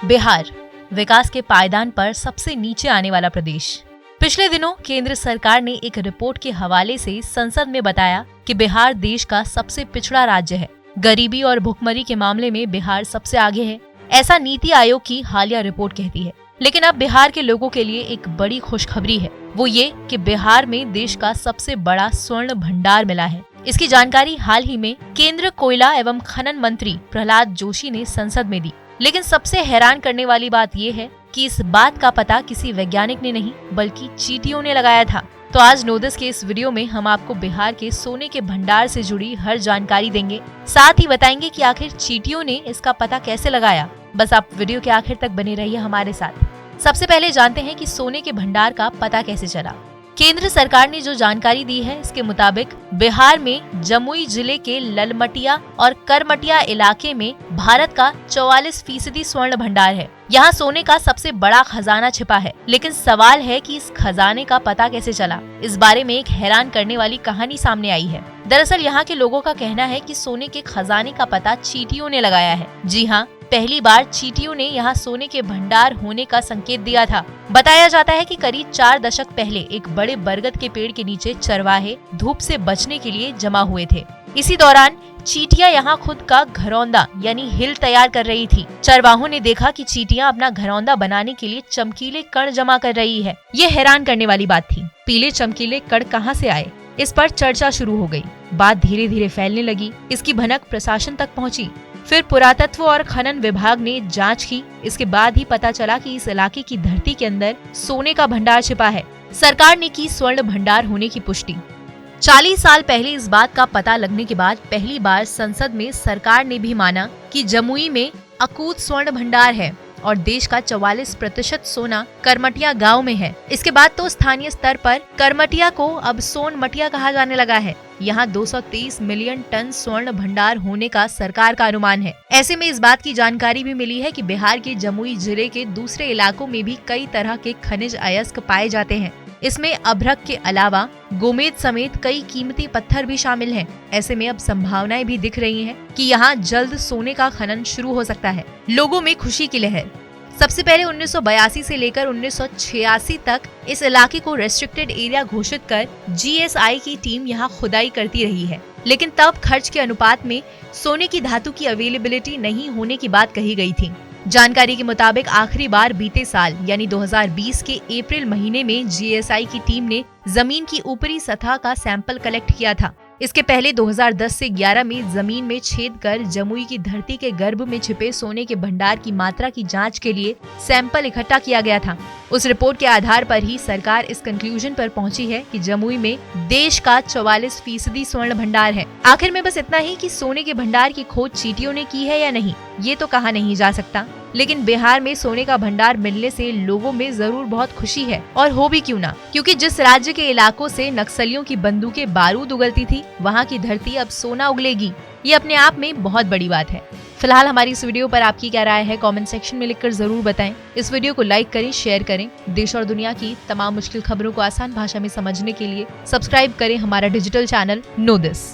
बिहार विकास के पायदान पर सबसे नीचे आने वाला प्रदेश। पिछले दिनों केंद्र सरकार ने एक रिपोर्ट के हवाले से संसद में बताया कि बिहार देश का सबसे पिछड़ा राज्य है। गरीबी और भुखमरी के मामले में बिहार सबसे आगे है, ऐसा नीति आयोग की हालिया रिपोर्ट कहती है। लेकिन अब बिहार के लोगों के लिए एक बड़ी खुशखबरी है, वो ये कि बिहार में देश का सबसे बड़ा स्वर्ण भंडार मिला है। इसकी जानकारी हाल ही में केंद्र कोयला एवं खनन मंत्री प्रहलाद जोशी ने संसद में दी। लेकिन सबसे हैरान करने वाली बात ये है कि इस बात का पता किसी वैज्ञानिक ने नहीं बल्कि चींटियों ने लगाया था। तो आज नोदिस के इस वीडियो में हम आपको बिहार के सोने के भंडार से जुड़ी हर जानकारी देंगे, साथ ही बताएंगे कि आखिर चींटियों ने इसका पता कैसे लगाया। बस आप वीडियो के आखिर तक बने रहिए हमारे साथ। सबसे पहले जानते हैं कि सोने के भंडार का पता कैसे चला। केंद्र सरकार ने जो जानकारी दी है इसके मुताबिक बिहार में जमुई जिले के ललमटिया और करमटिया इलाके में भारत का 44% स्वर्ण भंडार है। यहाँ सोने का सबसे बड़ा खजाना छिपा है। लेकिन सवाल है कि इस खजाने का पता कैसे चला। इस बारे में एक हैरान करने वाली कहानी सामने आई है। दरअसल यहाँ के लोगों का कहना है कि सोने के खजाने का पता चींटियों ने लगाया है। जी हाँ, पहली बार चींटियों ने यहाँ सोने के भंडार होने का संकेत दिया था। बताया जाता है कि करीब 4 दशक पहले एक बड़े बरगद के पेड़ के नीचे चरवाहे धूप से बचने के लिए जमा हुए थे। इसी दौरान चींटियां यहाँ खुद का घरौंदा यानी हिल तैयार कर रही थी। चरवाहों ने देखा कि चींटियां अपना घरौंदा बनाने के लिए चमकीले कण जमा कर रही है। ये हैरान करने वाली बात थी। पीले चमकीले कण कहाँ से आए, इस पर चर्चा शुरू हो गई। बात धीरे धीरे फैलने लगी। इसकी भनक प्रशासन तक पहुँची। फिर पुरातत्व और खनन विभाग ने जांच की। इसके बाद ही पता चला कि इस इलाके की धरती के अंदर सोने का भंडार छिपा है। सरकार ने की स्वर्ण भंडार होने की पुष्टि। 40 साल पहले इस बात का पता लगने के बाद पहली बार संसद में सरकार ने भी माना कि जमुई में अकूत स्वर्ण भंडार है और देश का 44% सोना करमटिया गांव में है। इसके बाद तो स्थानीय स्तर पर करमटिया को अब सोनमटिया कहा जाने लगा है। यहाँ 223 मिलियन टन स्वर्ण भंडार होने का सरकार का अनुमान है। ऐसे में इस बात की जानकारी भी मिली है कि बिहार के जमुई जिले के दूसरे इलाकों में भी कई तरह के खनिज अयस्क पाए जाते हैं। इसमें अभ्रक के अलावा गोमेद समेत कई कीमती पत्थर भी शामिल हैं। ऐसे में अब संभावनाएं भी दिख रही हैं कि यहाँ जल्द सोने का खनन शुरू हो सकता है। लोगों में खुशी की लहर। सबसे पहले 1982 से लेकर 1986 तक इस इलाके को रेस्ट्रिक्टेड एरिया घोषित कर GSI की टीम यहाँ खुदाई करती रही है। लेकिन तब खर्च के अनुपात में सोने की धातु की अवेलेबिलिटी नहीं होने की बात कही गई थी। जानकारी के मुताबिक आखिरी बार बीते साल यानी 2020 के अप्रैल महीने में GSI की टीम ने जमीन की ऊपरी सतह का सैंपल कलेक्ट किया था। इसके पहले 2010 से 11 में जमीन में छेद कर जमुई की धरती के गर्भ में छिपे सोने के भंडार की मात्रा की जांच के लिए सैंपल इकट्ठा किया गया था। उस रिपोर्ट के आधार पर ही सरकार इस कंक्लूजन पर पहुंची है कि जमुई में देश का 44% स्वर्ण भंडार है। आखिर में बस इतना ही कि सोने के भंडार की खोज चींटियों ने की है या नहीं, ये तो कहा नहीं जा सकता। लेकिन बिहार में सोने का भंडार मिलने से लोगों में जरूर बहुत खुशी है, और हो भी क्यों ना, क्योंकि जिस राज्य के इलाकों से नक्सलियों की बंदूकें बारूद उगलती थी, वहाँ की धरती अब सोना उगलेगी। ये अपने आप में बहुत बड़ी बात है। फिलहाल हमारी इस वीडियो पर आपकी क्या राय है, कमेंट सेक्शन में लिखकर जरूर बताएं। इस वीडियो को लाइक करें, शेयर करें। देश और दुनिया की तमाम मुश्किल खबरों को आसान भाषा में समझने के लिए सब्सक्राइब करें हमारा डिजिटल चैनल नोदिस।